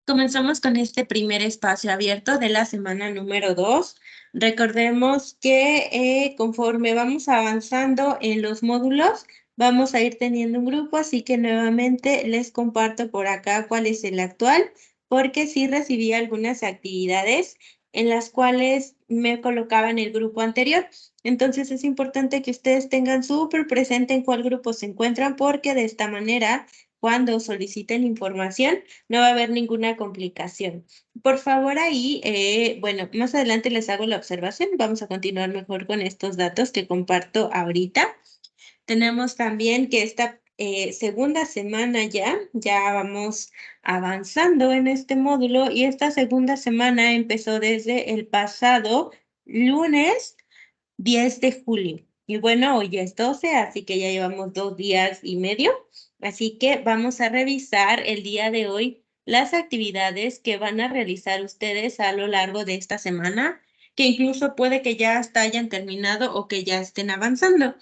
Comenzamos con este primer espacio abierto de la semana número 2. Recordemos que conforme vamos avanzando en los módulos, vamos a ir teniendo un grupo, así que nuevamente les comparto por acá cuál es el actual, porque sí recibí algunas actividades en las cuales me colocaba en el grupo anterior. Entonces es importante que ustedes tengan súper presente en cuál grupo se encuentran, porque de esta manera, cuando soliciten información, no va a haber ninguna complicación. Por favor, ahí, bueno, más adelante les hago la observación. Vamos a continuar mejor con estos datos que comparto ahorita. Tenemos también que esta segunda semana ya vamos avanzando en este módulo y esta segunda semana empezó desde el pasado lunes 10 de julio. Y bueno, hoy ya es 12, así que ya llevamos 2 días y medio. Así que vamos a revisar el día de hoy las actividades que van a realizar ustedes a lo largo de esta semana, que incluso puede que ya hasta hayan terminado o que ya estén avanzando.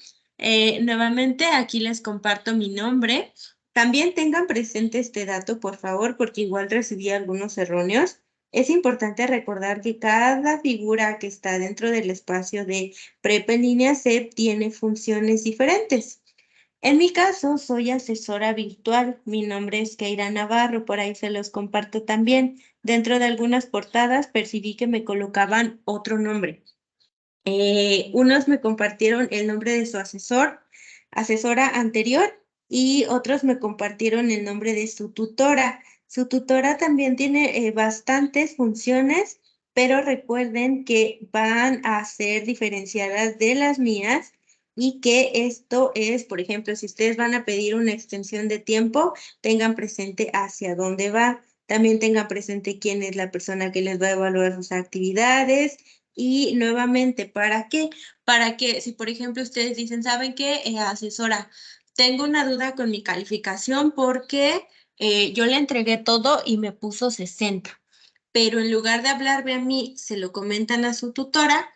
Nuevamente, aquí les comparto mi nombre. También tengan presente este dato, por favor, porque igual recibí algunos erróneos. Es importante recordar que cada figura que está dentro del espacio de Prepa en línea CEP tiene funciones diferentes. En mi caso, soy asesora virtual. Mi nombre es Keira Navarro, por ahí se los comparto también. Dentro de algunas portadas percibí que me colocaban otro nombre. Unos me compartieron el nombre de su asesora anterior, y otros me compartieron el nombre de su tutora. Su tutora también tiene bastantes funciones, pero recuerden que van a ser diferenciadas de las mías y que esto es, por ejemplo, si ustedes van a pedir una extensión de tiempo, tengan presente hacia dónde va. También tengan presente quién es la persona que les va a evaluar sus actividades. Y nuevamente, ¿para qué? Para que si, por ejemplo, ustedes dicen, ¿saben qué, asesora? Tengo una duda con mi calificación porque yo le entregué todo y me puso 60, pero en lugar de hablarme a mí, se lo comentan a su tutora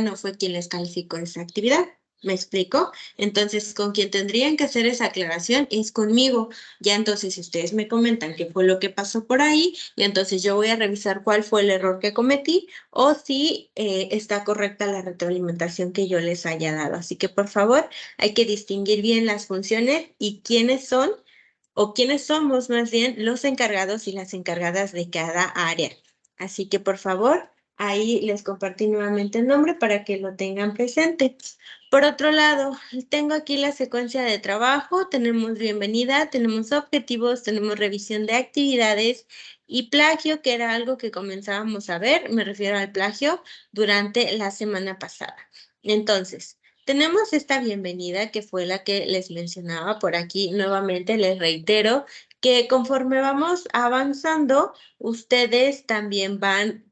no fue quien les calificó esa actividad. ¿Me explico? Entonces, con quien tendrían que hacer esa aclaración es conmigo. Ya entonces, si ustedes me comentan qué fue lo que pasó por ahí, y entonces yo voy a revisar cuál fue el error que cometí o si está correcta la retroalimentación que yo les haya dado. Así que, por favor, hay que distinguir bien las funciones y quiénes son o quiénes somos más bien los encargados y las encargadas de cada área. Así que por favor, ahí les compartí nuevamente el nombre para que lo tengan presente. Por otro lado, tengo aquí la secuencia de trabajo, tenemos bienvenida, tenemos objetivos, tenemos revisión de actividades y plagio, que era algo que comenzábamos a ver, me refiero al plagio, durante la semana pasada. Entonces, tenemos esta bienvenida que fue la que les mencionaba por aquí. Nuevamente les reitero que conforme vamos avanzando, ustedes también van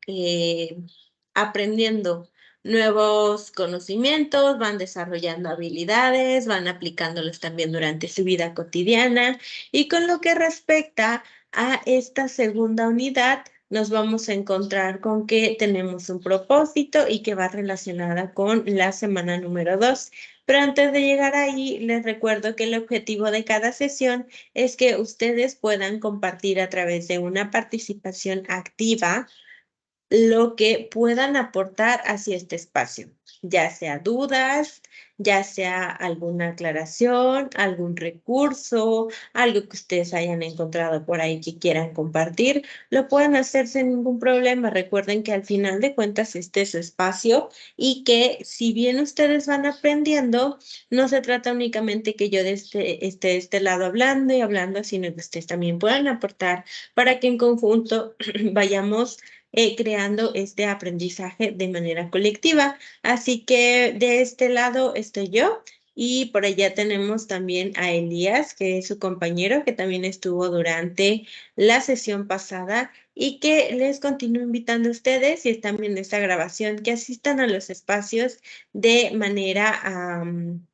aprendiendo nuevos conocimientos, van desarrollando habilidades, van aplicándolos también durante su vida cotidiana. Y con lo que respecta a esta segunda unidad, nos vamos a encontrar con que tenemos un propósito y que va relacionada con la semana número 2. Pero antes de llegar ahí, les recuerdo que el objetivo de cada sesión es que ustedes puedan compartir a través de una participación activa lo que puedan aportar hacia este espacio, ya sea dudas, ya sea alguna aclaración, algún recurso, algo que ustedes hayan encontrado por ahí que quieran compartir, lo pueden hacer sin ningún problema. Recuerden que al final de cuentas este es su espacio y que si bien ustedes van aprendiendo, no se trata únicamente que yo esté de este lado hablando y hablando, sino que ustedes también puedan aportar para que en conjunto vayamos creando este aprendizaje de manera colectiva. Así que de este lado estoy yo y por allá tenemos también a Elías, que es su compañero, que también estuvo durante la sesión pasada y que les continúo invitando a ustedes, si están viendo esta grabación, que asistan a los espacios de manera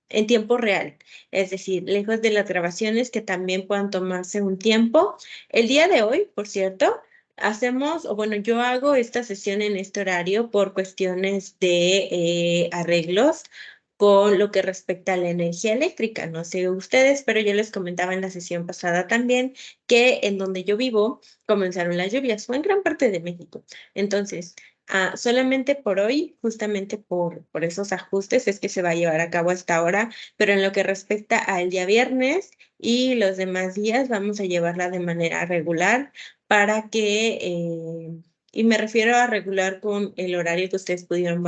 en tiempo real, es decir, lejos de las grabaciones que también puedan tomarse un tiempo. El día de hoy, por cierto, hacemos, o bueno, yo hago esta sesión en este horario por cuestiones de arreglos. con lo que respecta a la energía eléctrica. No sé ustedes, pero yo les comentaba en la sesión pasada también que en donde yo vivo comenzaron las lluvias, fue en gran parte de México. Entonces, solamente por hoy, justamente por esos ajustes, es que se va a llevar a cabo hasta ahora, pero en lo que respecta al día viernes y los demás días, vamos a llevarla de manera regular para que... y me refiero a regular con el horario que ustedes pudieron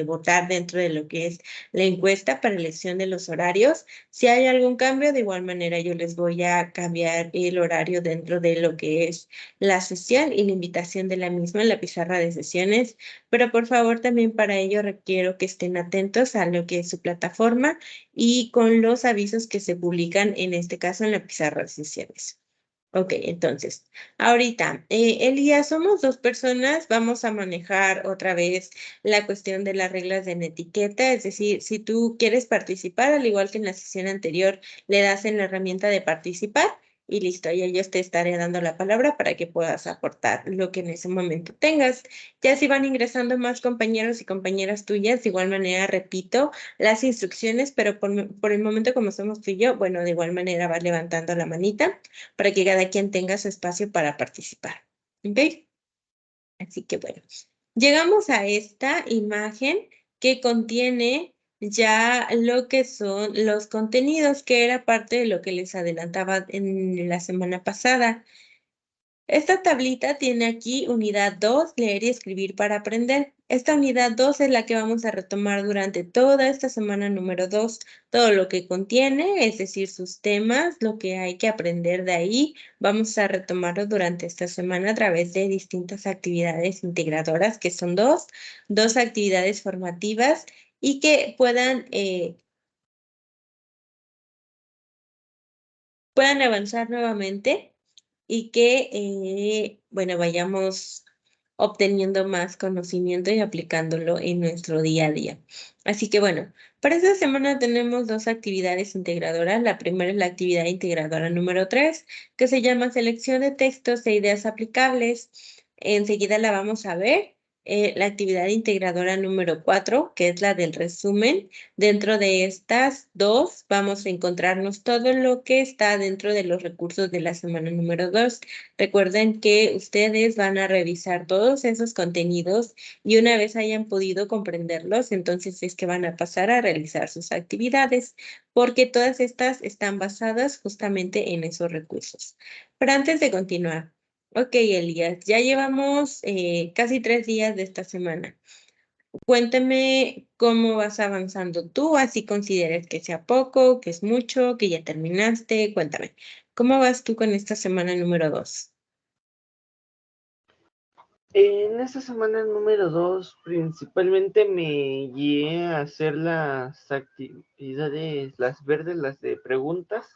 votar dentro de lo que es la encuesta para elección de los horarios. Si hay algún cambio, de igual manera yo les voy a cambiar el horario dentro de lo que es la sesión y la invitación de la misma en la pizarra de sesiones, pero por favor también para ello requiero que estén atentos a lo que es su plataforma y con los avisos que se publican en este caso en la pizarra de sesiones. Ok, entonces, ahorita, Elías, somos dos personas, vamos a manejar otra vez la cuestión de las reglas de etiqueta, es decir, si tú quieres participar, al igual que en la sesión anterior, le das en la herramienta de participar y listo, y yo te estaré dando la palabra para que puedas aportar lo que en ese momento tengas. Ya si van ingresando más compañeros y compañeras tuyas, de igual manera repito las instrucciones, pero por el momento como somos tú y yo, bueno, de igual manera vas levantando la manita para que cada quien tenga su espacio para participar. ¿Ok? Así que bueno, llegamos a esta imagen que contiene ya lo que son los contenidos, que era parte de lo que les adelantaba en la semana pasada. Esta tablita tiene aquí unidad 2, leer y escribir para aprender. Esta unidad 2 es la que vamos a retomar durante toda esta semana número 2. Todo lo que contiene, es decir, sus temas, lo que hay que aprender de ahí, vamos a retomarlo durante esta semana a través de distintas actividades integradoras, que son dos actividades formativas y que puedan avanzar nuevamente y que, bueno, vayamos obteniendo más conocimiento y aplicándolo en nuestro día a día. Así que bueno, para esta semana tenemos dos actividades integradoras. La primera es la actividad integradora número 3, que se llama Selección de textos e ideas aplicables. Enseguida la vamos a ver. La actividad integradora número 4, que es la del resumen. Dentro de estas dos vamos a encontrarnos todo lo que está dentro de los recursos de la semana número 2. Recuerden que ustedes van a revisar todos esos contenidos y una vez hayan podido comprenderlos, entonces es que van a pasar a realizar sus actividades, porque todas estas están basadas justamente en esos recursos. Pero antes de continuar, ok, Elías, ya llevamos casi 3 días de esta semana. Cuéntame cómo vas avanzando tú, así consideres que sea poco, que es mucho, que ya terminaste. Cuéntame, ¿cómo vas tú con esta semana número 2? En esta semana número 2, principalmente me guié a hacer las actividades, las verdes, las de preguntas,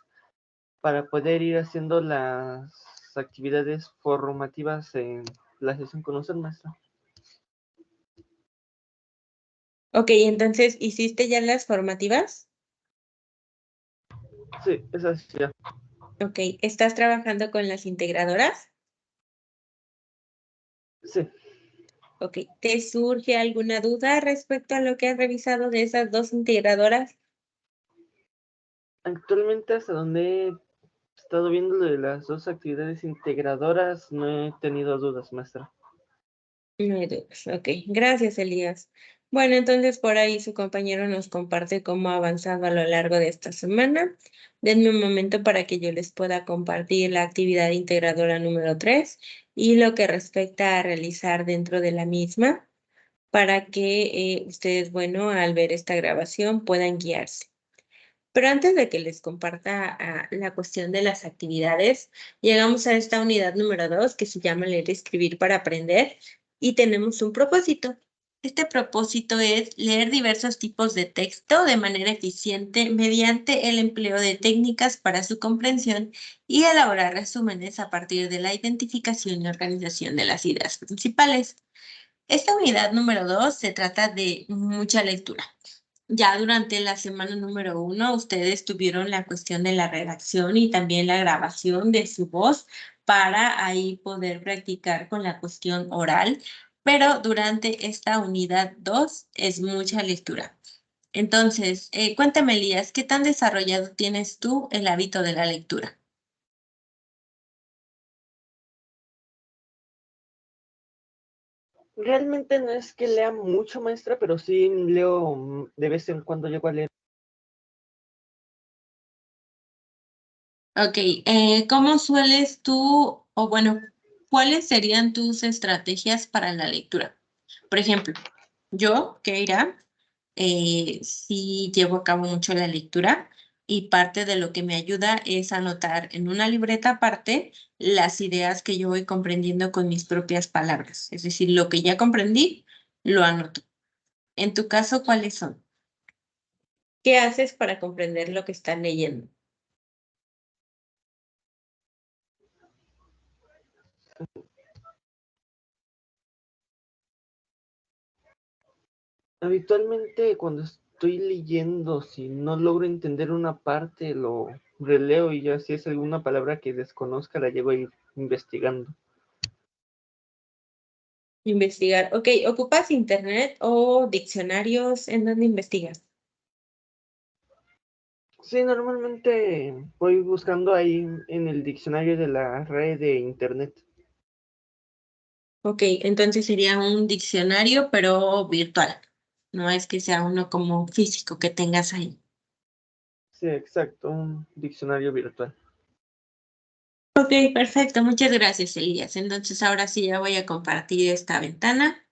para poder ir haciendo las actividades formativas en la sesión con usted, maestra. Ok, entonces, ¿hiciste ya las formativas? Sí, esas ya. Ok, ¿estás trabajando con las integradoras? Sí. Ok, ¿te surge alguna duda respecto a lo que has revisado de esas dos integradoras? Actualmente, hasta donde he estado viendo lo de las dos actividades integradoras, no he tenido dudas, maestra. No hay dudas. Ok, gracias, Elías. Bueno, entonces por ahí su compañero nos comparte cómo ha avanzado a lo largo de esta semana. Denme un momento para que yo les pueda compartir la actividad integradora número 3 y lo que respecta a realizar dentro de la misma para que ustedes, bueno, al ver esta grabación puedan guiarse. Pero antes de que les comparta la cuestión de las actividades, llegamos a esta unidad número 2 que se llama Leer y Escribir para Aprender y tenemos un propósito. Este propósito es leer diversos tipos de texto de manera eficiente mediante el empleo de técnicas para su comprensión y elaborar resúmenes a partir de la identificación y organización de las ideas principales. Esta unidad número 2 se trata de mucha lectura. Ya durante la semana número 1, ustedes tuvieron la cuestión de la redacción y también la grabación de su voz para ahí poder practicar con la cuestión oral, pero durante esta unidad 2 es mucha lectura. Entonces, cuéntame, Elías, ¿qué tan desarrollado tienes tú el hábito de la lectura? Realmente no es que lea mucho, maestra, pero sí leo de vez en cuando llego a leer. Ok, ¿cómo sueles tú, o bueno, cuáles serían tus estrategias para la lectura? Por ejemplo, yo, Keira, sí llevo a cabo mucho la lectura y parte de lo que me ayuda es anotar en una libreta aparte las ideas que yo voy comprendiendo con mis propias palabras. Es decir, lo que ya comprendí, lo anoto. En tu caso, ¿cuáles son? ¿Qué haces para comprender lo que estás leyendo? Habitualmente cuando estoy leyendo, si no logro entender una parte, lo releo y ya si es alguna palabra que desconozca, la llego a ir investigando. Investigar. Ok, ¿ocupas internet o diccionarios en donde investigas? Sí, normalmente voy buscando ahí en el diccionario de la red de internet. Ok, entonces sería un diccionario, pero virtual. No es que sea uno como físico que tengas ahí. Sí, exacto, un diccionario virtual. Ok, perfecto. Muchas gracias, Elías. Entonces ahora sí ya voy a compartir esta ventana.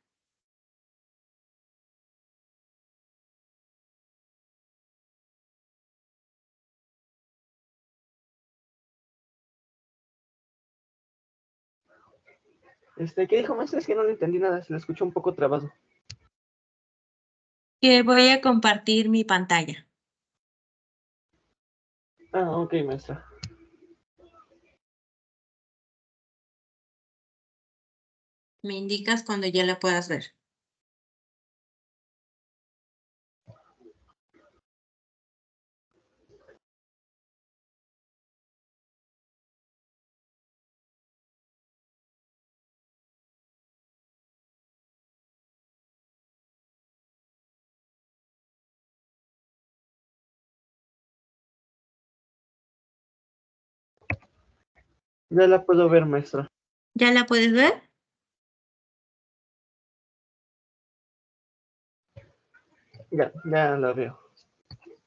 ¿Qué dijo, maestra? Es que no le entendí nada, se lo escuchó un poco trabado. Que voy a compartir mi pantalla. Ah, ok, maestra. Me indicas cuando ya la puedas ver. Ya la puedo ver, maestra. ¿Ya la puedes ver? Ya la veo.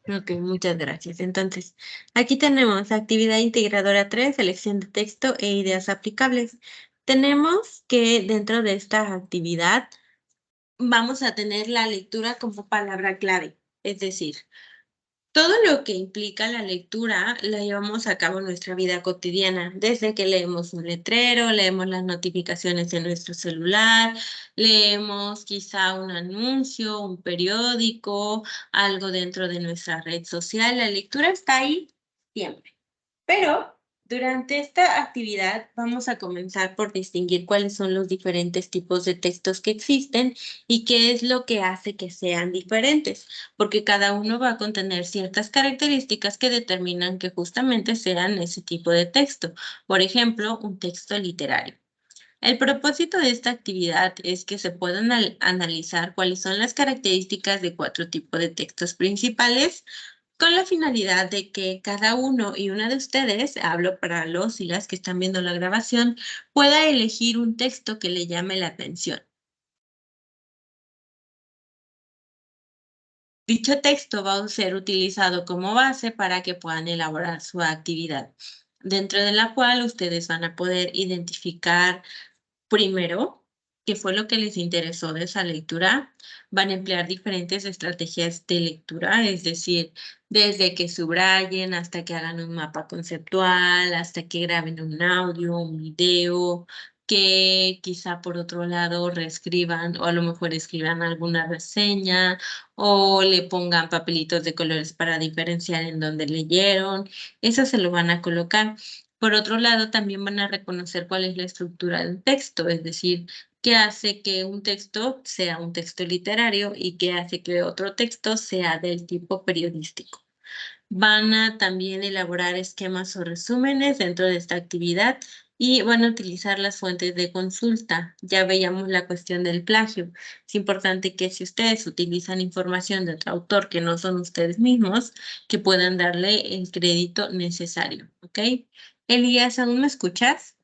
Ok, muchas gracias. Entonces, aquí tenemos actividad integradora 3, selección de texto e ideas aplicables. Tenemos que dentro de esta actividad vamos a tener la lectura como palabra clave, es decir, todo lo que implica la lectura la llevamos a cabo en nuestra vida cotidiana, desde que leemos un letrero, leemos las notificaciones en nuestro celular, leemos quizá un anuncio, un periódico, algo dentro de nuestra red social. La lectura está ahí siempre. Pero durante esta actividad vamos a comenzar por distinguir cuáles son los diferentes tipos de textos que existen y qué es lo que hace que sean diferentes, porque cada uno va a contener ciertas características que determinan que justamente sean ese tipo de texto. Por ejemplo, un texto literario. El propósito de esta actividad es que se puedan analizar cuáles son las características de cuatro tipos de textos principales con la finalidad de que cada uno y una de ustedes, hablo para los y las que están viendo la grabación, pueda elegir un texto que le llame la atención. Dicho texto va a ser utilizado como base para que puedan elaborar su actividad, dentro de la cual ustedes van a poder identificar primero, ¿qué fue lo que les interesó de esa lectura? Van a emplear diferentes estrategias de lectura, es decir, desde que subrayen hasta que hagan un mapa conceptual, hasta que graben un audio, un video, que quizá por otro lado reescriban o a lo mejor escriban alguna reseña o le pongan papelitos de colores para diferenciar en dónde leyeron. Eso se lo van a colocar. Por otro lado, también van a reconocer cuál es la estructura del texto, es decir, qué hace que un texto sea un texto literario y qué hace que otro texto sea del tipo periodístico. Van a también elaborar esquemas o resúmenes dentro de esta actividad y van a utilizar las fuentes de consulta. Ya veíamos la cuestión del plagio. Es importante que si ustedes utilizan información de otro autor que no son ustedes mismos, que puedan darle el crédito necesario, ¿ok? Elías, ¿aún me escuchas?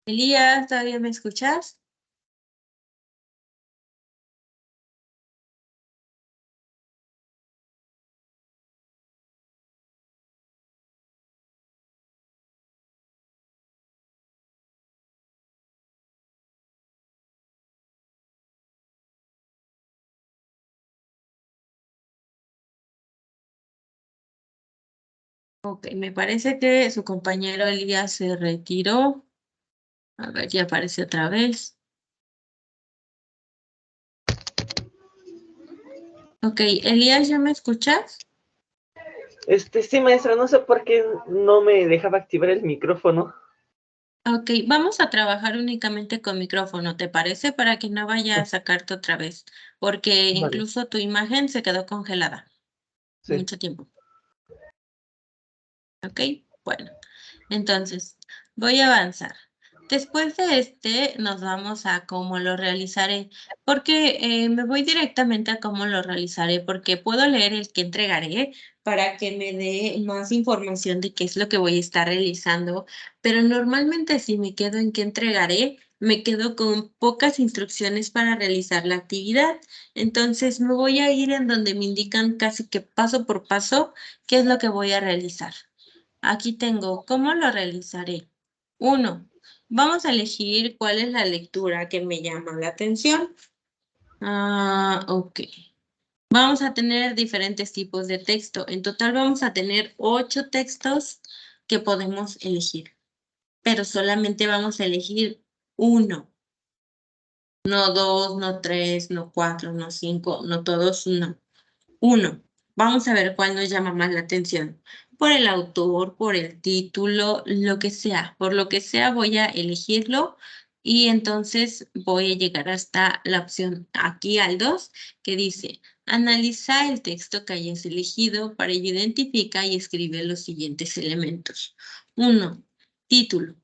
Elías, ¿todavía me escuchas? Ok, me parece que su compañero Elías se retiró. A ver, ya apareció otra vez. Ok, Elías, ¿ya me escuchas? Sí, maestra, no sé por qué no me dejaba activar el micrófono. Ok, vamos a trabajar únicamente con micrófono, ¿te parece? Para que no vaya a sacarte otra vez, porque Vale, incluso tu imagen se quedó congelada sí. mucho tiempo. Ok, bueno, entonces voy a avanzar. Después de este, nos vamos a cómo lo realizaré, porque me voy directamente a cómo lo realizaré, porque puedo leer el que entregaré para que me dé más información de qué es lo que voy a estar realizando, pero normalmente si me quedo en qué entregaré, me quedo con pocas instrucciones para realizar la actividad. Entonces me voy a ir en donde me indican casi que paso por paso qué es lo que voy a realizar. Aquí tengo, ¿cómo lo realizaré? Uno, vamos a elegir cuál es la lectura que me llama la atención. Ok. Vamos a tener diferentes tipos de texto. En total vamos a tener 8 textos que podemos elegir, pero solamente vamos a elegir uno. No dos, no tres, no cuatro, no cinco, no todos, no. Uno, vamos a ver cuál nos llama más la atención. Por el autor, por el título, lo que sea. Por lo que sea voy a elegirlo y entonces voy a llegar hasta la opción aquí al 2 que dice, analiza el texto que hayas elegido, para ello identifica y escribe los siguientes elementos. Uno, título.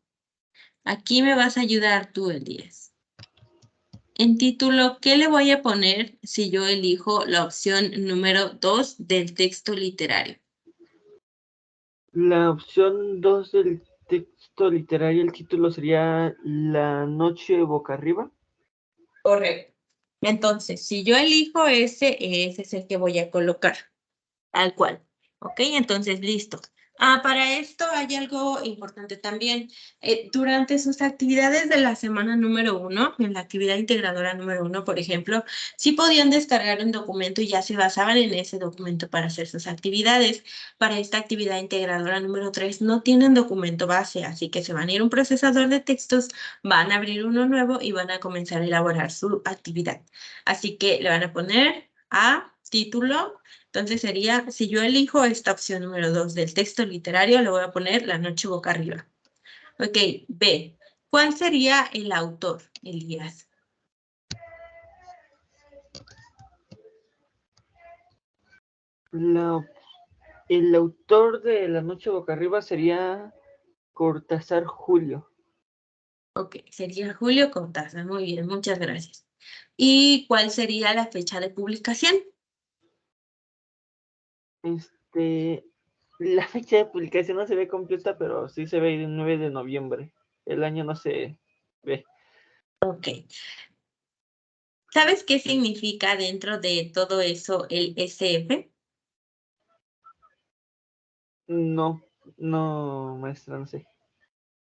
Aquí me vas a ayudar tú, Elías. En título, ¿qué le voy a poner si yo elijo la opción número 2 del texto literario? La opción 2 del texto literario, el título sería La noche boca arriba. Correcto. Entonces, si yo elijo ese es el que voy a colocar. Tal cual. ¿Ok? Entonces, listo. Para esto hay algo importante también. Durante sus actividades de la semana número 1, en la actividad integradora número 1, por ejemplo, sí podían descargar un documento y ya se basaban en ese documento para hacer sus actividades. Para esta actividad integradora número 3 no tienen documento base, así que se van a ir a un procesador de textos, van a abrir uno nuevo y van a comenzar a elaborar su actividad. Así que le van a poner a título. Entonces sería, si yo elijo esta opción número 2 del texto literario, le voy a poner La noche boca arriba. Ok, B. ¿Cuál sería el autor, Elías? La, el autor de La noche boca arriba sería Cortázar Julio. Ok, sería Julio Cortázar. Muy bien, muchas gracias. ¿Y cuál sería la fecha de publicación? Este, la fecha de publicación no se ve completa, pero sí se ve el 9 de noviembre. El año no se ve. Ok. ¿Sabes qué significa dentro de todo eso el SF? No. No, maestra, no sé.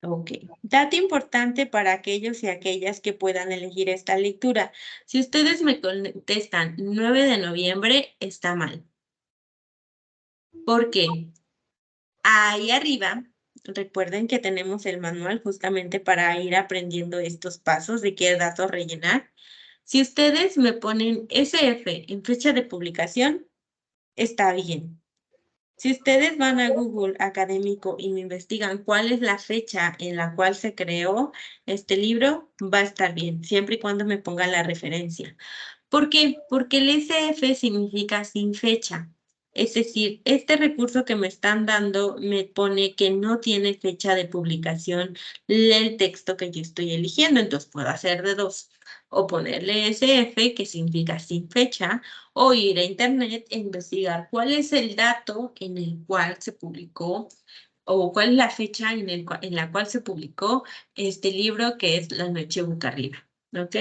Ok. Dato importante para aquellos y aquellas que puedan elegir esta lectura. Si ustedes me contestan 9 de noviembre, está mal. ¿Por qué? Ahí arriba, recuerden que tenemos el manual justamente para ir aprendiendo estos pasos de qué datos rellenar. Si ustedes me ponen SF en fecha de publicación, está bien. Si ustedes van a Google Académico y me investigan cuál es la fecha en la cual se creó este libro, va a estar bien, siempre y cuando me pongan la referencia. ¿Por qué? Porque el SF significa sin fecha. Es decir, este recurso que me están dando me pone que no tiene fecha de publicación el texto que yo estoy eligiendo, entonces puedo hacer de dos. O ponerle SF, que significa sin fecha, o ir a internet e investigar cuál es el dato en el cual se publicó o cuál es la fecha en la cual se publicó este libro que es La Noche Boca Arriba. ¿Ok?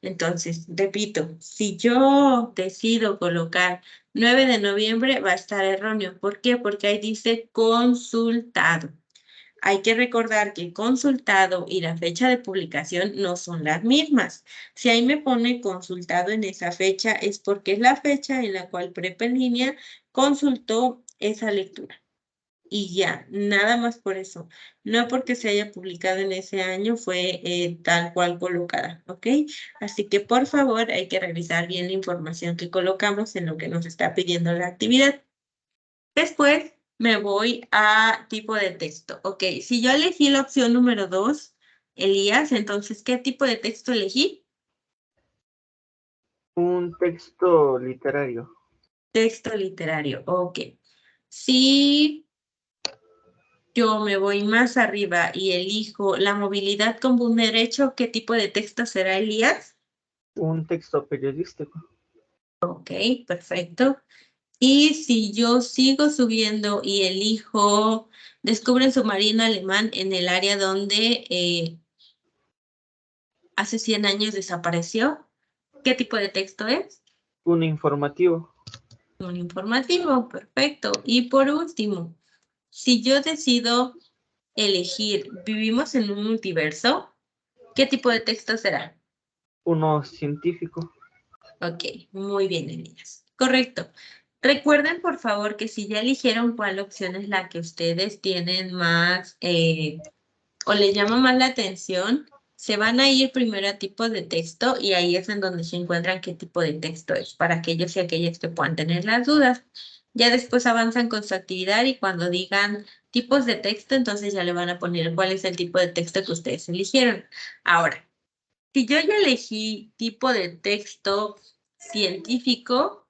Entonces, repito, si yo decido colocar 9 de noviembre, va a estar erróneo. ¿Por qué? Porque ahí dice consultado. Hay que recordar que consultado y la fecha de publicación no son las mismas. Si ahí me pone consultado en esa fecha, es porque es la fecha en la cual Prepa en línea consultó esa lectura. Y ya, nada más por eso. No porque se haya publicado en ese año fue tal cual colocada, ¿ok? Así que por favor hay que revisar bien la información que colocamos en lo que nos está pidiendo la actividad. Después me voy a tipo de texto. Ok, si yo elegí la opción número 2, Elías, entonces, ¿qué tipo de texto elegí? Un texto literario. Texto literario, ok. Si yo me voy más arriba y elijo la movilidad como un derecho, ¿qué tipo de texto será, Elías? Un texto periodístico. Ok, perfecto. Y si yo sigo subiendo y elijo Descubren submarino alemán en el área donde hace 100 años desapareció, ¿qué tipo de texto es? Un informativo. Un informativo, perfecto. Y por último, si yo decido elegir Vivimos en un multiverso, ¿qué tipo de texto será? Uno científico. Ok, muy bien, Elías. Correcto. Recuerden, por favor, que si ya eligieron cuál opción es la que ustedes tienen más o les llama más la atención, se van a ir primero a tipos de texto y ahí es en donde se encuentran qué tipo de texto es, para aquellos y aquellas que puedan tener las dudas. Ya después avanzan con su actividad y cuando digan tipos de texto, entonces ya le van a poner cuál es el tipo de texto que ustedes eligieron. Ahora, si yo ya elegí tipo de texto científico,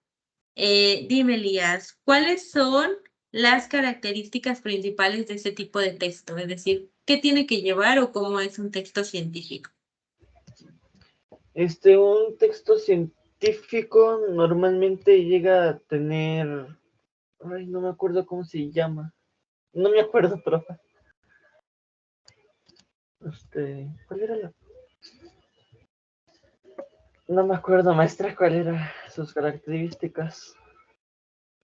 dime, Elías, ¿cuáles son las características principales de ese tipo de texto? Es decir, ¿qué tiene que llevar o cómo es un texto científico? Un texto científico normalmente llega a tener, ay, no me acuerdo cómo se llama. No me acuerdo, profe. ¿Cuál era la? No me acuerdo, maestra, cuál era sus características.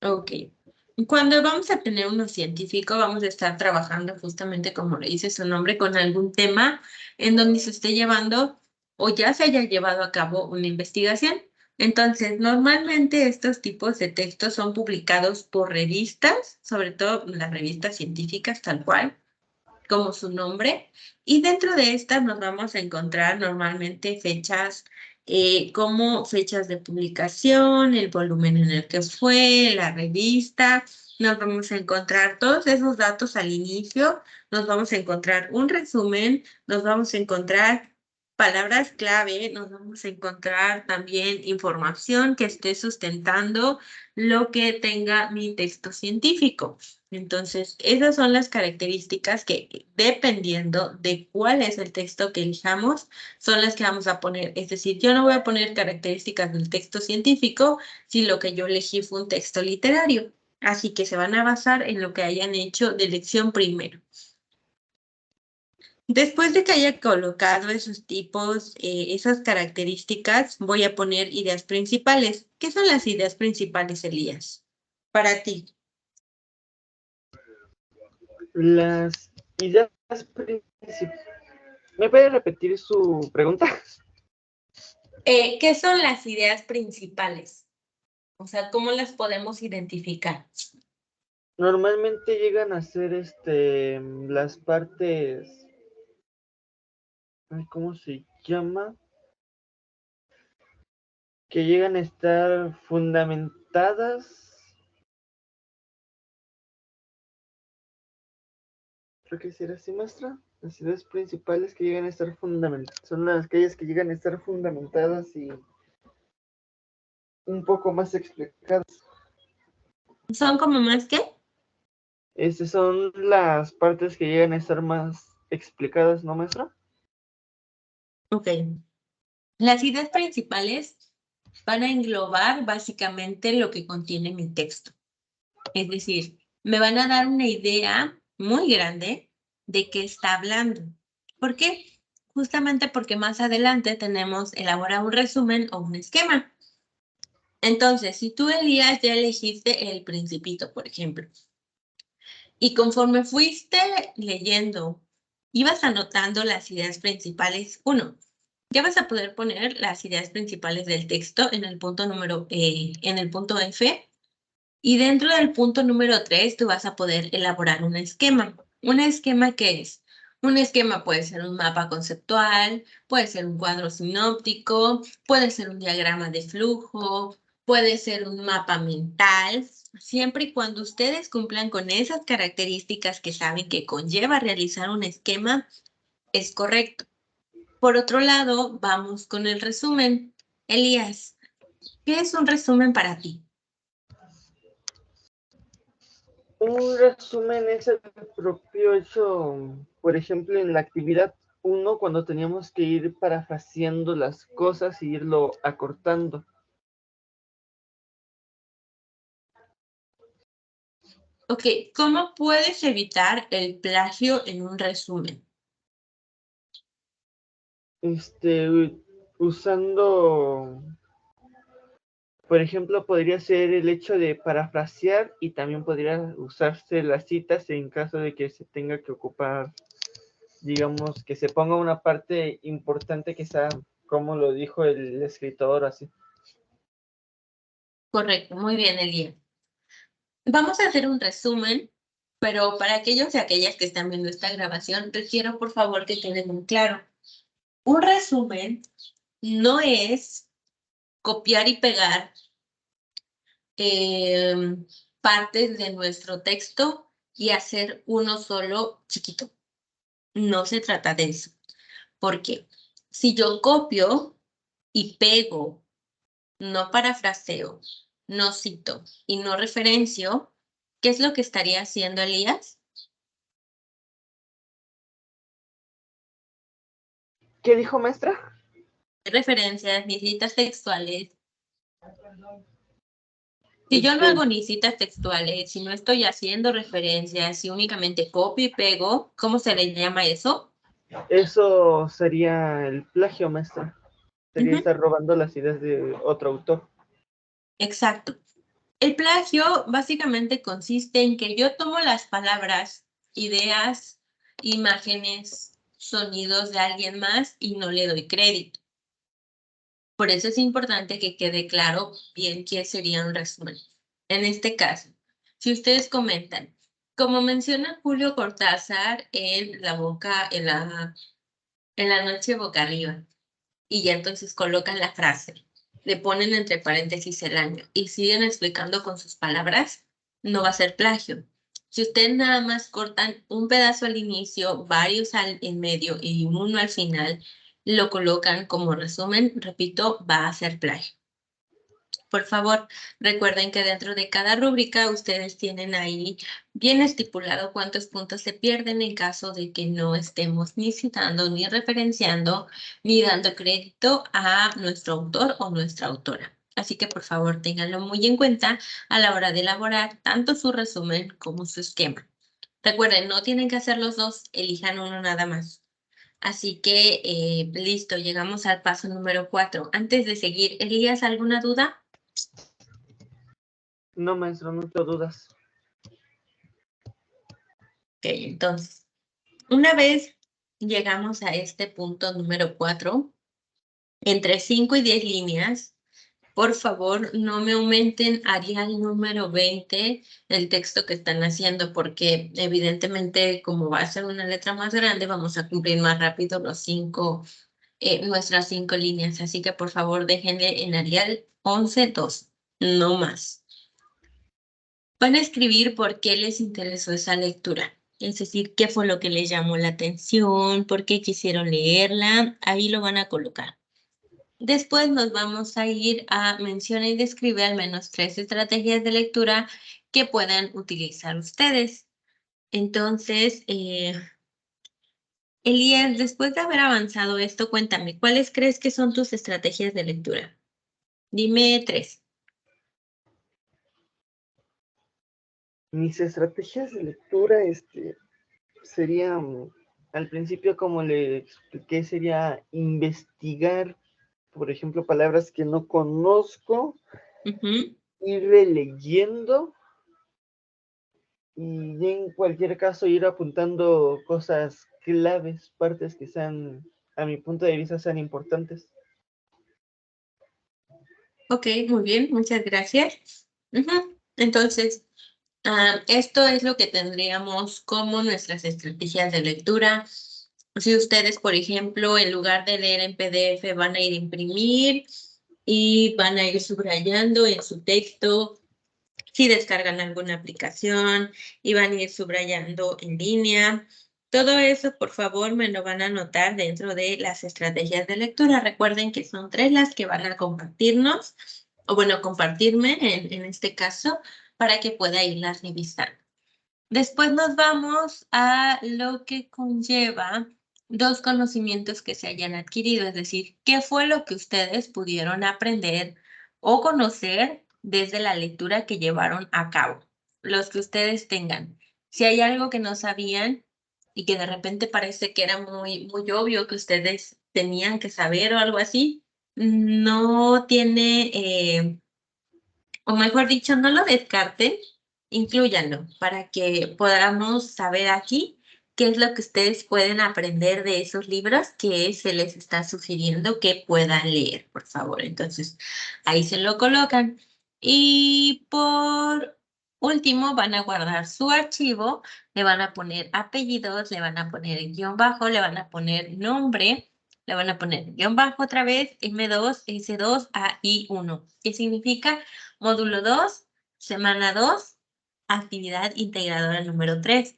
Ok. Cuando vamos a tener uno científico, vamos a estar trabajando justamente como le dice su nombre, con algún tema en donde se esté llevando o ya se haya llevado a cabo una investigación. Entonces, normalmente estos tipos de textos son publicados por revistas, sobre todo las revistas científicas tal cual, como su nombre, y dentro de estas nos vamos a encontrar normalmente fechas como fechas de publicación, el volumen en el que fue, la revista, nos vamos a encontrar todos esos datos al inicio, nos vamos a encontrar un resumen, nos vamos a encontrar palabras clave, nos vamos a encontrar también información que esté sustentando lo que tenga mi texto científico. Entonces, esas son las características que, dependiendo de cuál es el texto que elijamos, son las que vamos a poner. Es decir, yo no voy a poner características del texto científico si lo que yo elegí fue un texto literario. Así que se van a basar en lo que hayan hecho de elección primero. Después de que haya colocado esos tipos, esas características, voy a poner ideas principales. ¿Qué son las ideas principales, Elías? Para ti. Las ideas principales. ¿Me puede repetir su pregunta? ¿Qué son las ideas principales? O sea, ¿cómo las podemos identificar? Normalmente llegan a ser las partes, ¿cómo se llama? Que llegan a estar fundamentadas. Creo que sí era así, maestra. Las ideas principales que llegan a estar fundamentadas son las aquellas que llegan a estar fundamentadas y un poco más explicadas. ¿Son como más que? Estas son las partes que llegan a estar más explicadas, ¿no, maestra? Ok. Las ideas principales van a englobar básicamente lo que contiene mi texto. Es decir, me van a dar una idea muy grande de qué está hablando. ¿Por qué? Justamente porque más adelante tenemos elaborar un resumen o un esquema. Entonces, si tú, Elías, ya elegiste el Principito, por ejemplo, y conforme fuiste leyendo, ibas anotando las ideas principales. Uno, ya vas a poder poner las ideas principales del texto en el punto en el punto F. Y dentro del punto número 3, tú vas a poder elaborar un esquema. ¿Un esquema qué es? Un esquema puede ser un mapa conceptual, puede ser un cuadro sinóptico, puede ser un diagrama de flujo, puede ser un mapa mental, siempre y cuando ustedes cumplan con esas características que saben que conlleva realizar un esquema, es correcto. Por otro lado, vamos con el resumen. Elías, ¿qué es un resumen para ti? Un resumen es el propio hecho, por ejemplo, en la actividad 1, cuando teníamos que ir parafraseando las cosas y irlo acortando. Ok, ¿cómo puedes evitar el plagio en un resumen? Usando, por ejemplo, podría ser el hecho de parafrasear y también podría usarse las citas en caso de que se tenga que ocupar, digamos, que se ponga una parte importante que sea como lo dijo el escritor, así. Correcto, muy bien, Elías. Vamos a hacer un resumen, pero para aquellos y aquellas que están viendo esta grabación, requiero por favor que quede muy claro. Un resumen no es copiar y pegar partes de nuestro texto y hacer uno solo chiquito. No se trata de eso. ¿Por qué? Si yo copio y pego, no parafraseo, no cito y no referencio, ¿qué es lo que estaría haciendo Elías? ¿Qué dijo, maestra? Referencias, ni citas textuales. Si yo no Este, hago ni citas textuales, si no estoy haciendo referencias, si únicamente copio y pego, ¿cómo se le llama eso? Eso sería el plagio, maestra. Sería Ujú, estar robando las ideas de otro autor. exacto. El plagio básicamente consiste en que yo tomo las palabras, ideas, imágenes, sonidos de alguien más y no le doy crédito. Por eso es importante que quede claro bien qué sería un resumen. En este caso, si ustedes comentan, como menciona Julio Cortázar en en la noche boca arriba, y ya entonces colocan la frase, le ponen entre paréntesis el año y siguen explicando con sus palabras, no va a ser plagio. Si ustedes nada más cortan un pedazo al inicio, varios en medio y uno al final, lo colocan como resumen, repito, va a ser plagio. Por favor, recuerden que dentro de cada rúbrica ustedes tienen ahí bien estipulado cuántos puntos se pierden en caso de que no estemos ni citando, ni referenciando, ni dando crédito a nuestro autor o nuestra autora. Así que por favor ténganlo muy en cuenta a la hora de elaborar tanto su resumen como su esquema. Recuerden, no tienen que hacer los dos, elijan uno nada más. Así que listo, llegamos al paso número 4. Antes de seguir, Elías, ¿alguna duda? No, maestro, no tengo dudas. Ok, entonces, una vez llegamos a este punto número 4, entre 5 y 10 líneas, por favor, no me aumenten Arial número 20 el texto que están haciendo, porque evidentemente, como va a ser una letra más grande, vamos a cumplir más rápido nuestras 5 líneas. Así que, por favor, déjenle en Arial 11:2, no más. Van a escribir por qué les interesó esa lectura. Es decir, qué fue lo que les llamó la atención, por qué quisieron leerla. Ahí lo van a colocar. Después nos vamos a ir a menciona y describe al menos 3 estrategias de lectura que puedan utilizar ustedes. Entonces, Elías, después de haber avanzado esto, cuéntame, ¿cuáles crees que son tus estrategias de lectura? Dime 3. Mis estrategias de lectura, serían, al principio, como le expliqué, sería investigar, por ejemplo, palabras que no conozco, ir leyendo y en cualquier caso ir apuntando cosas claves, partes que sean, a mi punto de vista, sean importantes. Ok, muy bien, muchas gracias. Entonces, esto es lo que tendríamos como nuestras estrategias de lectura. Si ustedes, por ejemplo, en lugar de leer en PDF, van a ir a imprimir y van a ir subrayando en su texto, si descargan alguna aplicación y van a ir subrayando en línea. Todo eso, por favor, me lo van a anotar dentro de las estrategias de lectura. Recuerden que son 3 las que van a compartirnos, o bueno, compartirme en este caso, para que pueda irlas revisando. Después nos vamos a lo que conlleva 2 conocimientos que se hayan adquirido, es decir, qué fue lo que ustedes pudieron aprender o conocer desde la lectura que llevaron a cabo, los que ustedes tengan. Si hay algo que no sabían y que de repente parece que era muy, muy obvio que ustedes tenían que saber o algo así, no tiene o mejor dicho, no lo descarten, inclúyanlo para que podamos saber aquí qué es lo que ustedes pueden aprender de esos libros que se les está sugiriendo que puedan leer, por favor. Entonces, ahí se lo colocan. Y por último, van a guardar su archivo, le van a poner apellidos, le van a poner guión bajo, le van a poner nombre, le van a poner guión bajo otra vez, M2, S2, AI1. ¿Qué significa? Módulo 2, semana 2, actividad integradora número 3.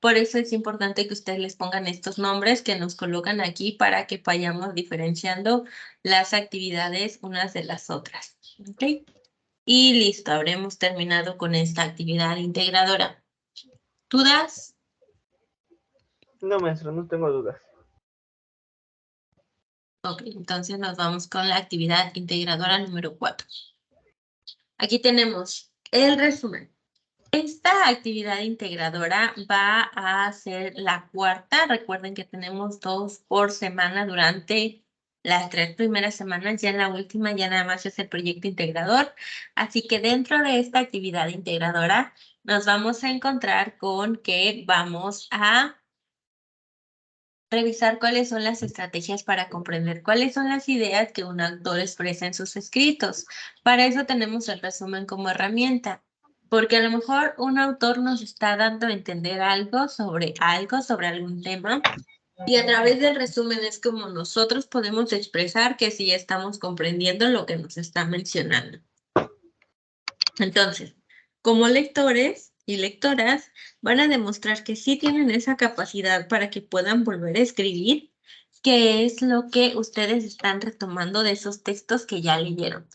Por eso es importante que ustedes les pongan estos nombres que nos colocan aquí para que vayamos diferenciando las actividades unas de las otras. ¿Ok? Y listo, habremos terminado con esta actividad integradora. ¿Dudas? No, maestro, no tengo dudas. Ok, entonces nos vamos con la actividad integradora número 4. Aquí tenemos el resumen. Esta actividad integradora va a ser la 4ª. Recuerden que tenemos 2 por semana durante las 3 primeras semanas. Ya en la última ya nada más es el proyecto integrador. Así que dentro de esta actividad integradora nos vamos a encontrar con que vamos a revisar cuáles son las estrategias para comprender cuáles son las ideas que un autor expresa en sus escritos. Para eso tenemos el resumen como herramienta, porque a lo mejor un autor nos está dando a entender algo, sobre algún tema, y a través del resumen es como nosotros podemos expresar que sí estamos comprendiendo lo que nos está mencionando. Entonces, como lectores y lectoras, van a demostrar que sí tienen esa capacidad para que puedan volver a escribir, que es lo que ustedes están retomando de esos textos que ya leyeron.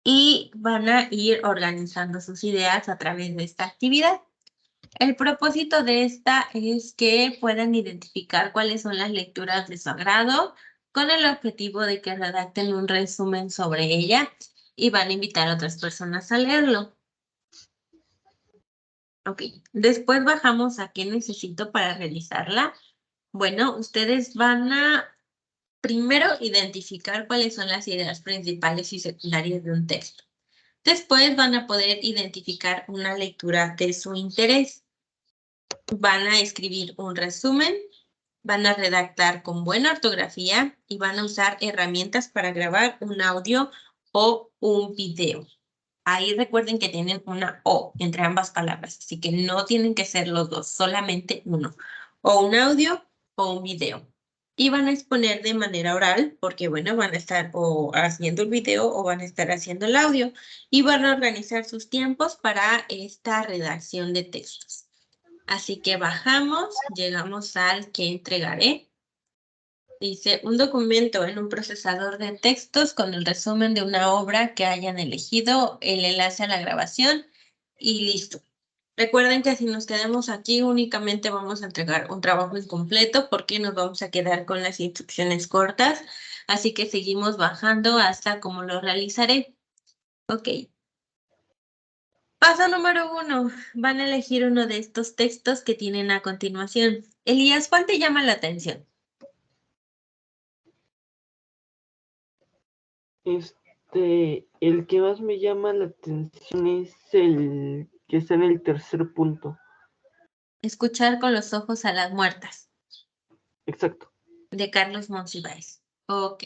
Y van a ir organizando sus ideas a través de esta actividad. El propósito de esta es que puedan identificar cuáles son las lecturas de su agrado, con el objetivo de que redacten un resumen sobre ella y van a invitar a otras personas a leerlo. Ok, después bajamos a qué necesito para realizarla. Bueno, ustedes van a primero identificar cuáles son las ideas principales y secundarias de un texto. Después van a poder identificar una lectura de su interés. van a escribir un resumen, van a redactar con buena ortografía y van a usar herramientas para grabar un audio o un video. Ahí recuerden que tienen una O entre ambas palabras, así que no tienen que ser los dos, solamente uno. O un audio o un video. Y van a exponer de manera oral, porque bueno, van a estar o haciendo el video o van a estar haciendo el audio. Y van a organizar sus tiempos para esta redacción de textos. Así que bajamos, llegamos al que entregaré. Dice, un documento en un procesador de textos con el resumen de una obra que hayan elegido, el enlace a la grabación y listo. Recuerden que si nos quedamos aquí únicamente vamos a entregar un trabajo incompleto porque nos vamos a quedar con las instrucciones cortas. Así que seguimos bajando hasta cómo lo realizaré. Ok. Paso número 1. Van a elegir uno de estos textos que tienen a continuación. Elías, ¿cuál te llama la atención? El que más me llama la atención es el que está en el tercer punto. Escuchar con los ojos a las muertas. Exacto. De Carlos Monsiváis. Ok.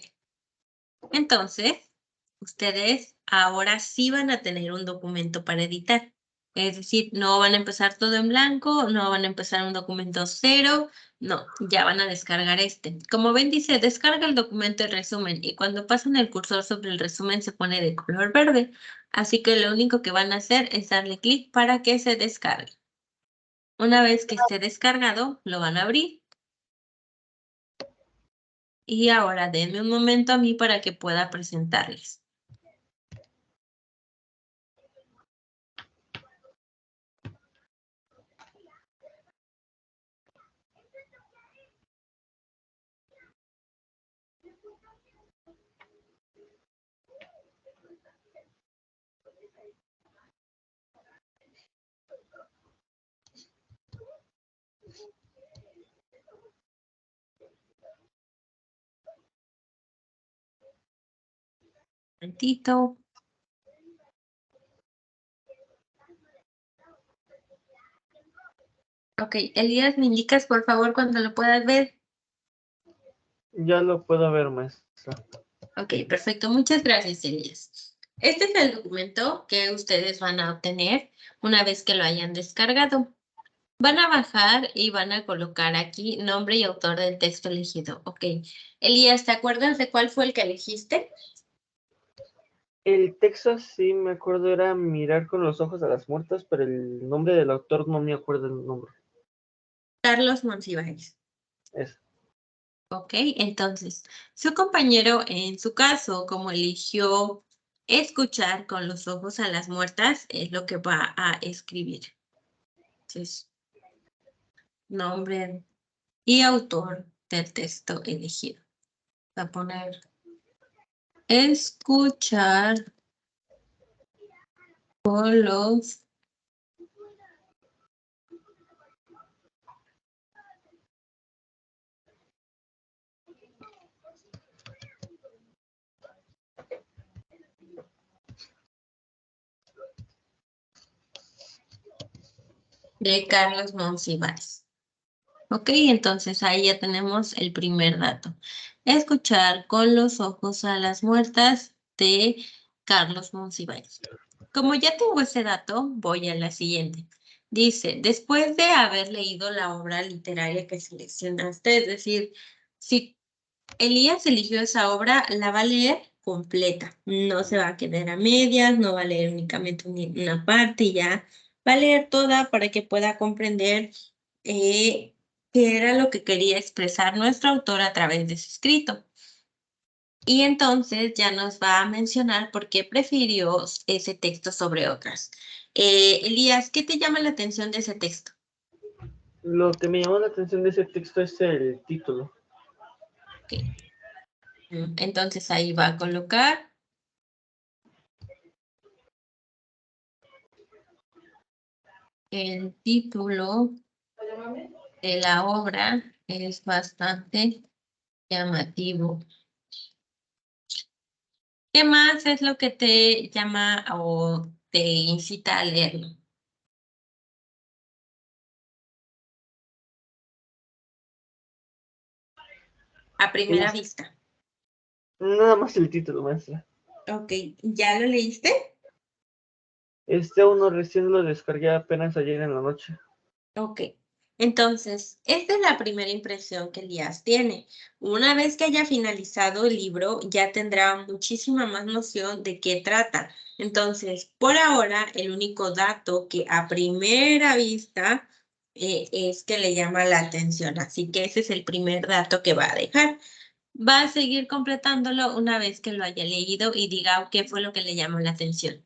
Entonces, ustedes ahora sí van a tener un documento para editar. Es decir, no van a empezar todo en blanco, no van a empezar un documento cero, no, ya van a descargar este. Como ven, dice, descarga el documento de resumen y cuando pasan el cursor sobre el resumen se pone de color verde. Así que lo único que van a hacer es darle clic para que se descargue. Una vez que esté descargado, lo van a abrir. Y ahora denme un momento a mí para que pueda presentarles. Un momentito. Ok, Elías, ¿me indicas por favor cuando lo puedas ver? Ya lo puedo ver, maestra. Ok, perfecto. Muchas gracias, Elías. Este es el documento que ustedes van a obtener una vez que lo hayan descargado. Van a bajar y van a colocar aquí nombre y autor del texto elegido. Ok. Elías, ¿te acuerdas de cuál fue el que elegiste? El texto sí me acuerdo era mirar con los ojos a las muertas, pero el nombre del autor no me acuerdo el nombre. Carlos Monsiváis. Es. Ok, entonces, su compañero en su caso, como eligió escuchar con los ojos a las muertas, es lo que va a escribir. Entonces, nombre y autor del texto elegido. Va a poner escuchar con los de Carlos Monsiváis. Ok, entonces ahí ya tenemos el primer dato. Escuchar con los ojos a las muertas de Carlos Monsiváis. Como ya tengo ese dato, voy a la siguiente. Dice, después de haber leído la obra literaria que seleccionaste, es decir, si Elías eligió esa obra, la va a leer completa. No se va a quedar a medias, no va a leer únicamente una parte y ya. Va a leer toda para que pueda comprender eh, qué era lo que quería expresar nuestro autor a través de su escrito. Y entonces ya nos va a mencionar por qué prefirió ese texto sobre otras. Elías, ¿qué te llama la atención de ese texto? Lo que me llamó la atención de ese texto es el título. Ok. Entonces ahí va a colocar el título de la obra, es bastante llamativo. ¿Qué más es lo que te llama o te incita a leerlo? a primera vista. Nada más el título, maestra. Ok, ¿ya lo leíste? Uno recién lo descargué apenas ayer en la noche. Ok, entonces, esta es la primera impresión que Elías tiene. Una vez que haya finalizado el libro, ya tendrá muchísima más noción de qué trata. Entonces, por ahora, el único dato que a primera vista es que le llama la atención. Así que ese es el primer dato que va a dejar. Va a seguir completándolo una vez que lo haya leído y diga qué fue lo que le llamó la atención.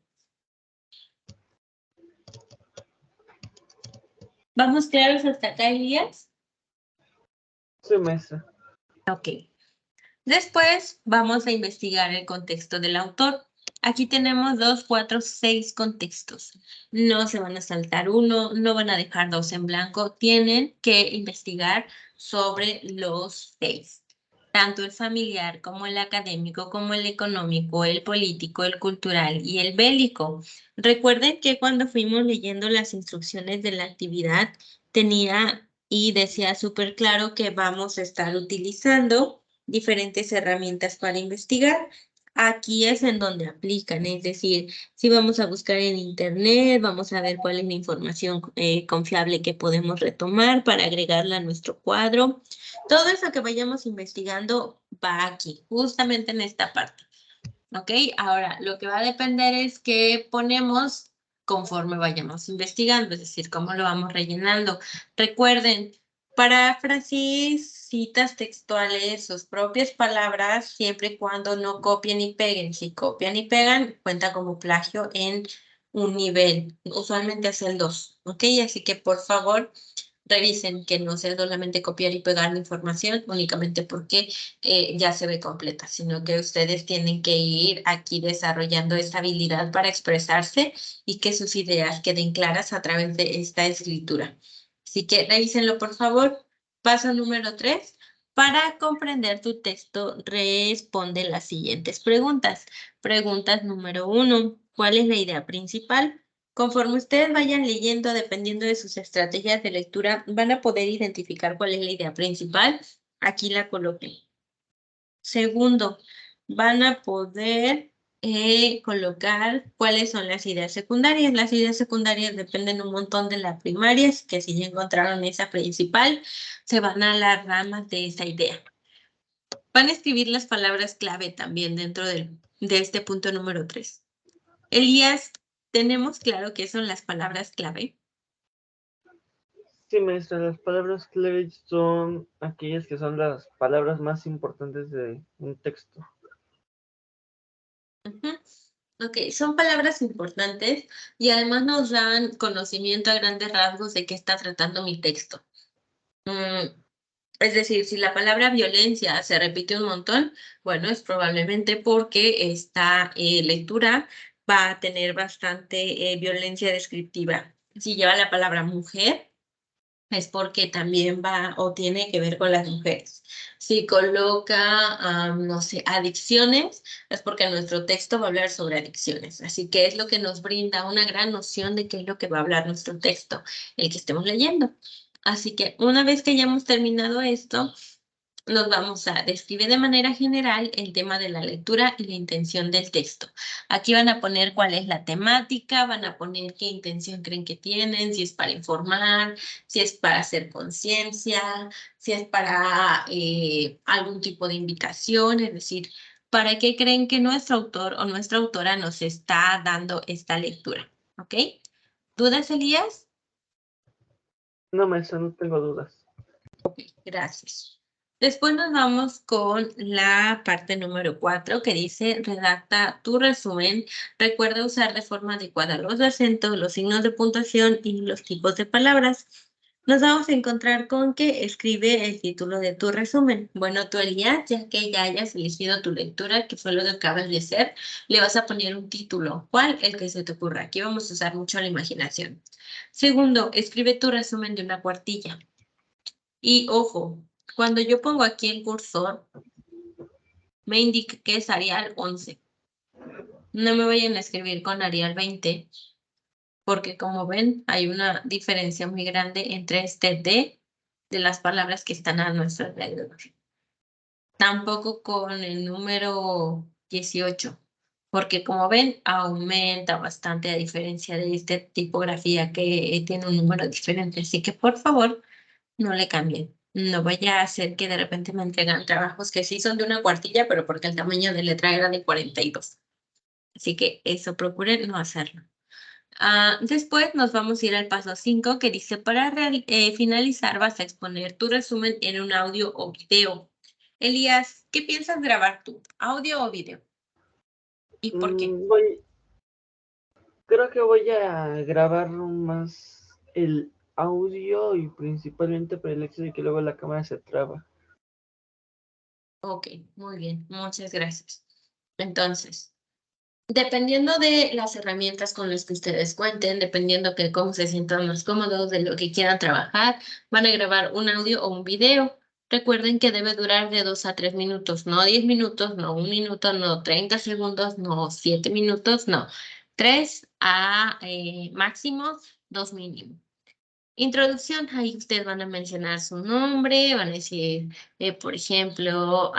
¿Vamos claros hasta acá, Elías? Sí, maestra. Ok. Después vamos a investigar el contexto del autor. Aquí tenemos 2, 4, 6 contextos. No se van a saltar uno, no van a dejar dos en blanco. Tienen que investigar sobre los 6. Tanto el familiar como el académico, como el económico, el político, el cultural y el bélico. Recuerden que cuando fuimos leyendo las instrucciones de la actividad, tenía y decía súper claro que vamos a estar utilizando diferentes herramientas para investigar. Aquí es en donde aplican, es decir, si vamos a buscar en internet, vamos a ver cuál es la información confiable que podemos retomar para agregarla a nuestro cuadro. Todo eso que vayamos investigando va aquí, justamente en esta parte. ¿Ok? Ahora, lo que va a depender es qué ponemos conforme vayamos investigando, es decir, cómo lo vamos rellenando. Recuerden, paráfrasis, citas textuales, sus propias palabras, siempre y cuando no copien y peguen. Si copian y pegan, cuenta como plagio en un nivel. Usualmente es el 2, ¿ok? Así que por favor, revisen que no sea solamente copiar y pegar la información únicamente porque ya se ve completa, sino que ustedes tienen que ir aquí desarrollando esta habilidad para expresarse y que sus ideas queden claras a través de esta escritura. Así que revísenlo, por favor. Paso número 3. Para comprender tu texto, responde las siguientes preguntas. Preguntas número 1. ¿Cuál es la idea principal? Conforme ustedes vayan leyendo, dependiendo de sus estrategias de lectura, van a poder identificar cuál es la idea principal. Aquí la coloqué. Segundo, van a poder colocar cuáles son las ideas secundarias. Las ideas secundarias dependen un montón de la primaria, así que si ya encontraron esa principal, se van a las ramas de esa idea. Van a escribir las palabras clave también dentro de este punto número 3. Elías, ¿tenemos claro qué son las palabras clave? Sí, maestra, las palabras clave son aquellas que son las palabras más importantes de un texto. Ujú. Ok, son palabras importantes y además nos dan conocimiento a grandes rasgos de qué está tratando mi texto. Es decir, si la palabra violencia se repite un montón, bueno, es probablemente porque esta lectura va a tener bastante violencia descriptiva. Si lleva la palabra mujer, es porque también va o tiene que ver con las mujeres. Si coloca, no sé, adicciones, es porque nuestro texto va a hablar sobre adicciones. Así que es lo que nos brinda una gran noción de qué es lo que va a hablar nuestro texto, el que estemos leyendo. Así que una vez que hayamos terminado esto, nos vamos a describir de manera general el tema de la lectura y la intención del texto. Aquí van a poner cuál es la temática, van a poner qué intención creen que tienen, si es para informar, si es para hacer conciencia, si es para algún tipo de invitación, es decir, ¿para qué creen que nuestro autor o nuestra autora nos está dando esta lectura? ¿Ok? ¿Dudas, Elías? No, maestra, no tengo dudas. Gracias. Después nos vamos con la parte número 4 que dice redacta tu resumen. Recuerda usar de forma adecuada los acentos, los signos de puntuación y los tipos de palabras. Nos vamos a encontrar con que escribe el título de tu resumen. Bueno, tú, Elías, ya que ya hayas elegido tu lectura, que fue lo que acabas de hacer, le vas a poner un título. ¿Cuál? El que se te ocurra. Aquí vamos a usar mucho la imaginación. Segundo, escribe tu resumen de una cuartilla. Y ojo, cuando yo pongo aquí el cursor, me indica que es Arial 11. No me vayan a escribir con Arial 20, porque como ven, hay una diferencia muy grande entre este D de las palabras que están a nuestro alrededor. tampoco con el número 18, porque como ven, aumenta bastante a diferencia de esta tipografía que tiene un número diferente. Así que por favor, no le cambien. No vaya a hacer que de repente me entregan trabajos que sí son de una cuartilla, pero porque el tamaño de letra era de 42. Así que eso procuren no hacerlo. Después nos vamos a ir al paso 5 que dice, para finalizar vas a exponer tu resumen en un audio o video. Elías, ¿qué piensas grabar tú? ¿Audio o video? ¿Y por qué? Creo que voy a grabar más el audio y principalmente por el hecho de que luego la cámara se traba. Ok, muy bien, muchas gracias. Entonces, dependiendo de las herramientas con las que ustedes cuenten, dependiendo de cómo se sientan más cómodos, de lo que quieran trabajar, van a grabar un audio o un video. Recuerden que debe durar de 2 a 3 minutos, no 10 minutos, no 1 minuto, no 30 segundos, no 7 minutos, no. 3 a máximo 2 mínimo. Introducción, ahí ustedes van a mencionar su nombre, van a decir, por ejemplo,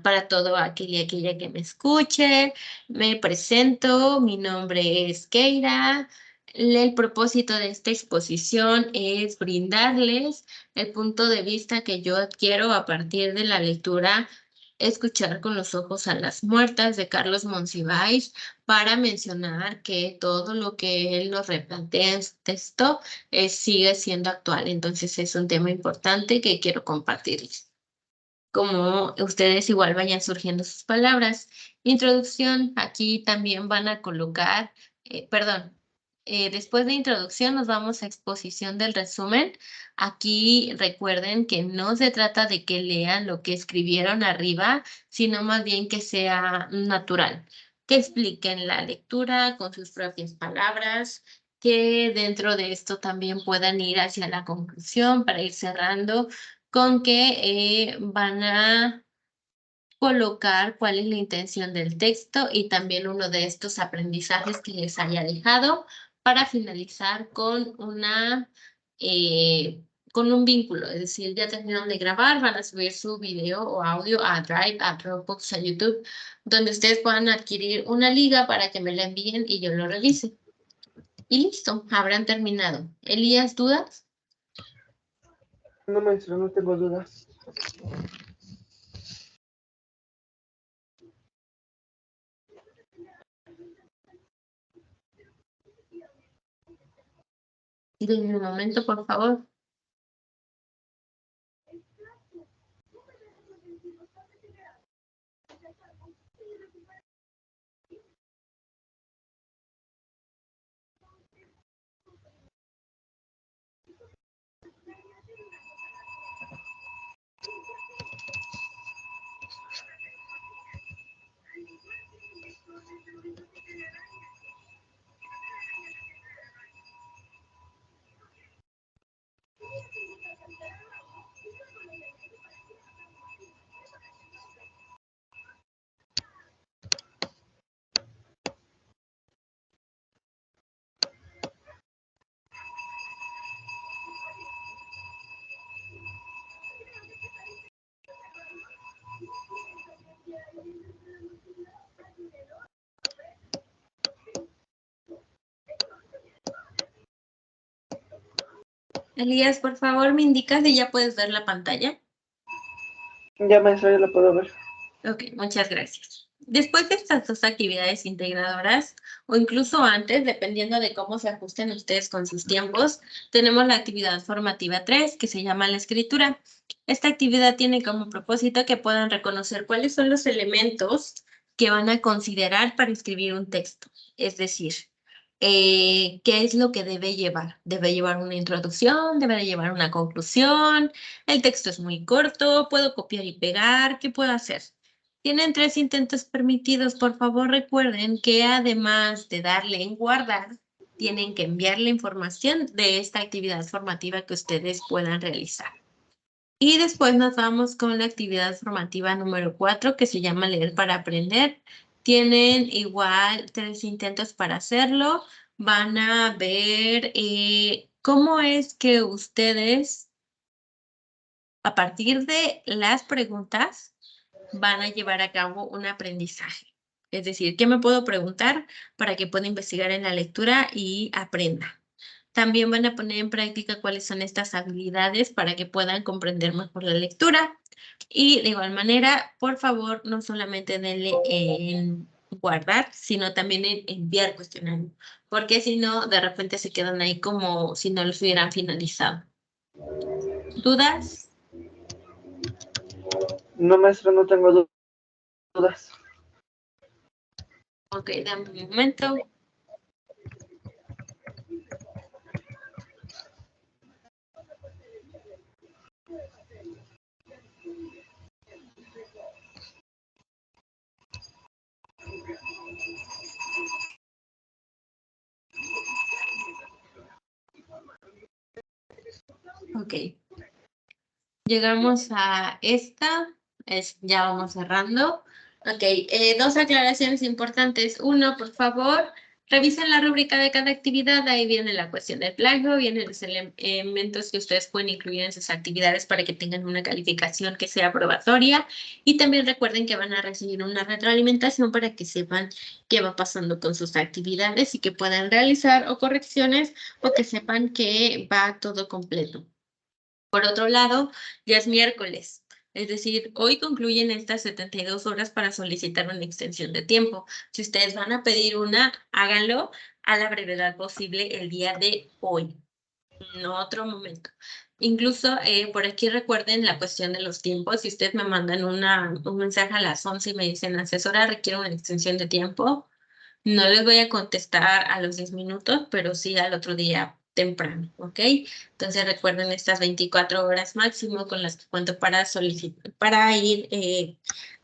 para todo aquel y aquella que me escuche, me presento, mi nombre es Keira. El propósito de esta exposición es brindarles el punto de vista que yo adquiero a partir de la lectura Escuchar con los ojos a las muertas de Carlos Monsiváis, para mencionar que todo lo que él nos replantea en su texto sigue siendo actual. Entonces es un tema importante que quiero compartirles. Como ustedes igual vayan surgiendo sus palabras. Introducción, aquí también van a colocar, después de introducción nos vamos a exposición del resumen. Aquí recuerden que no se trata de que lean lo que escribieron arriba, sino más bien que sea natural, que expliquen la lectura con sus propias palabras, que dentro de esto también puedan ir hacia la conclusión para ir cerrando con que van a colocar cuál es la intención del texto y también uno de estos aprendizajes que les haya dejado, para finalizar con un vínculo. Es decir, ya terminaron de grabar, van a subir su video o audio a Drive, a Dropbox, a YouTube, donde ustedes puedan adquirir una liga para que me la envíen y yo lo revise. Y listo, habrán terminado. Elías, ¿dudas? No, maestro, no tengo dudas. Denme un momento, por favor. Elías, por favor, me indicas si ya puedes ver la pantalla. Ya, maestro, ya lo puedo ver. Ok, muchas gracias. Después de estas dos actividades integradoras, o incluso antes, dependiendo de cómo se ajusten ustedes con sus tiempos, tenemos la actividad formativa 3, que se llama la escritura. Esta actividad tiene como propósito que puedan reconocer cuáles son los elementos que van a considerar para escribir un texto. Es decir, ¿qué es lo que debe llevar? ¿Debe llevar una introducción? ¿Debe de llevar una conclusión? El texto es muy corto, ¿puedo copiar y pegar? ¿Qué puedo hacer? Tienen 3 intentos permitidos. Por favor, recuerden que además de darle en guardar, tienen que enviar la información de esta actividad formativa que ustedes puedan realizar. Y después nos vamos con la actividad formativa número 4, que se llama Leer para Aprender. Tienen igual 3 intentos para hacerlo. Van a ver cómo es que ustedes, a partir de las preguntas, van a llevar a cabo un aprendizaje. Es decir, ¿qué me puedo preguntar para que pueda investigar en la lectura y aprenda? También van a poner en práctica cuáles son estas habilidades para que puedan comprender mejor la lectura. Y de igual manera, por favor, no solamente denle en guardar, sino también en enviar cuestionario, porque si no, de repente se quedan ahí como si no los hubieran finalizado. ¿Dudas? No, maestra, no tengo dudas. Ok, dame un momento. Ok. Llegamos a esta, ya vamos cerrando. Ok, dos aclaraciones importantes. Uno, por favor, revisen la rúbrica de cada actividad. Ahí viene la cuestión del plagio, vienen los elementos que ustedes pueden incluir en sus actividades para que tengan una calificación que sea probatoria. Y también recuerden que van a recibir una retroalimentación para que sepan qué va pasando con sus actividades y que puedan realizar o correcciones o que sepan que va todo completo. Por otro lado, ya es miércoles, es decir, hoy concluyen estas 72 horas para solicitar una extensión de tiempo. Si ustedes van a pedir una, háganlo a la brevedad posible el día de hoy, no otro momento. Incluso por aquí recuerden la cuestión de los tiempos. Si ustedes me mandan un mensaje a las 11 y me dicen, asesora, requiero una extensión de tiempo, no les voy a contestar a los 10 minutos, pero sí al otro día temprano, ¿ok? Entonces recuerden estas 24 horas máximo con las que cuento para solicitar, para ir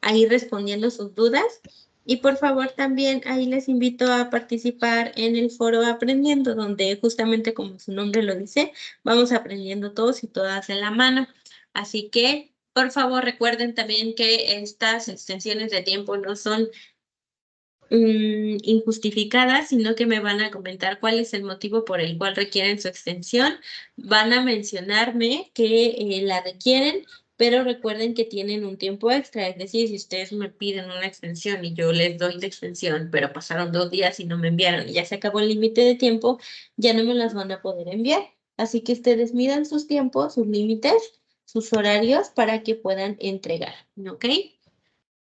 ahí respondiendo sus dudas. Y por favor también ahí les invito a participar en el foro Aprendiendo, donde justamente como su nombre lo dice, vamos aprendiendo todos y todas en la mano. Así que, por favor, recuerden también que estas extensiones de tiempo no son injustificadas, sino que me van a comentar cuál es el motivo por el cual requieren su extensión. Van a mencionarme que la requieren, pero recuerden que tienen un tiempo extra. Es decir, si ustedes me piden una extensión y yo les doy la extensión, pero pasaron 2 días y no me enviaron y ya se acabó el límite de tiempo, ya no me las van a poder enviar. Así que ustedes midan sus tiempos, sus límites, sus horarios para que puedan entregar, ¿ok?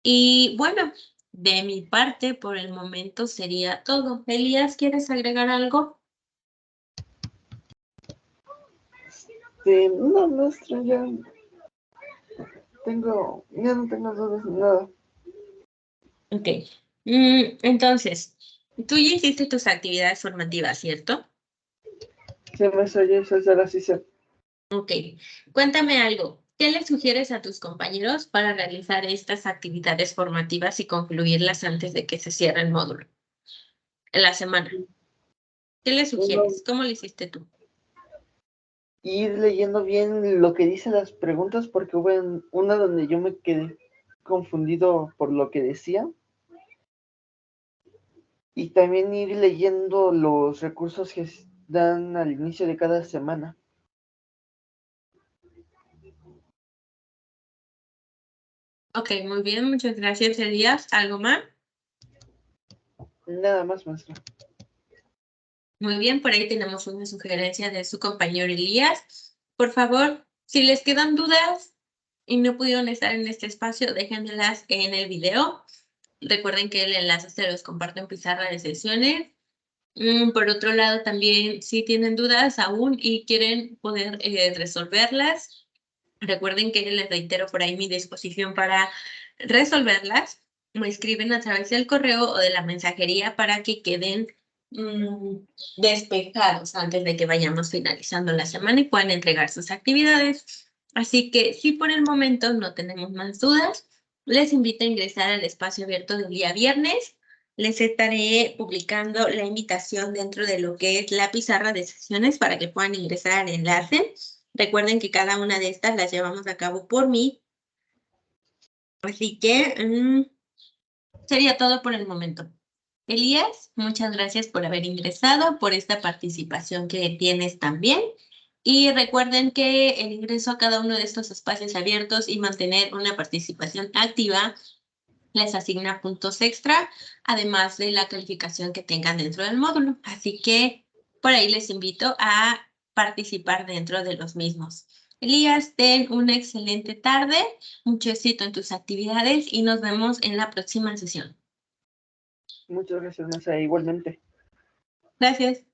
Y bueno, de mi parte, por el momento sería todo. Elías, ¿quieres agregar algo? No, maestra, ya no tengo dudas ni nada. Ok. Entonces, tú ya hiciste tus actividades formativas, ¿cierto? Sí, maestra, ya sí sé. Ok. Cuéntame algo. ¿Qué le sugieres a tus compañeros para realizar estas actividades formativas y concluirlas antes de que se cierre el módulo en la semana? ¿Qué le sugieres? ¿Cómo lo hiciste tú? Ir leyendo bien lo que dicen las preguntas, porque hubo una donde yo me quedé confundido por lo que decía. Y también ir leyendo los recursos que dan al inicio de cada semana. Ok, muy bien. Muchas gracias, Elías. ¿Algo más? Nada más, maestra. Muy bien, por ahí tenemos una sugerencia de su compañero Elías. Por favor, si les quedan dudas y no pudieron estar en este espacio, déjenmelas en el video. Recuerden que el enlace se los comparto en pizarra de sesiones. Por otro lado, también si tienen dudas aún y quieren poder resolverlas, recuerden que les reitero por ahí mi disposición para resolverlas. Me escriben a través del correo o de la mensajería para que queden despejados antes de que vayamos finalizando la semana y puedan entregar sus actividades. Así que si por el momento no tenemos más dudas, les invito a ingresar al espacio abierto del día viernes. Les estaré publicando la invitación dentro de lo que es la pizarra de sesiones para que puedan ingresar al enlace. Recuerden que cada una de estas las llevamos a cabo por mí. Así que sería todo por el momento. Elías, muchas gracias por haber ingresado, por esta participación que tienes también. Y recuerden que el ingreso a cada uno de estos espacios abiertos y mantener una participación activa les asigna puntos extra, además de la calificación que tengan dentro del módulo. Así que por ahí les invito a participar dentro de los mismos. Elías, ten una excelente tarde, mucho éxito en tus actividades y nos vemos en la próxima sesión. Muchas gracias, Nasa, igualmente. Gracias.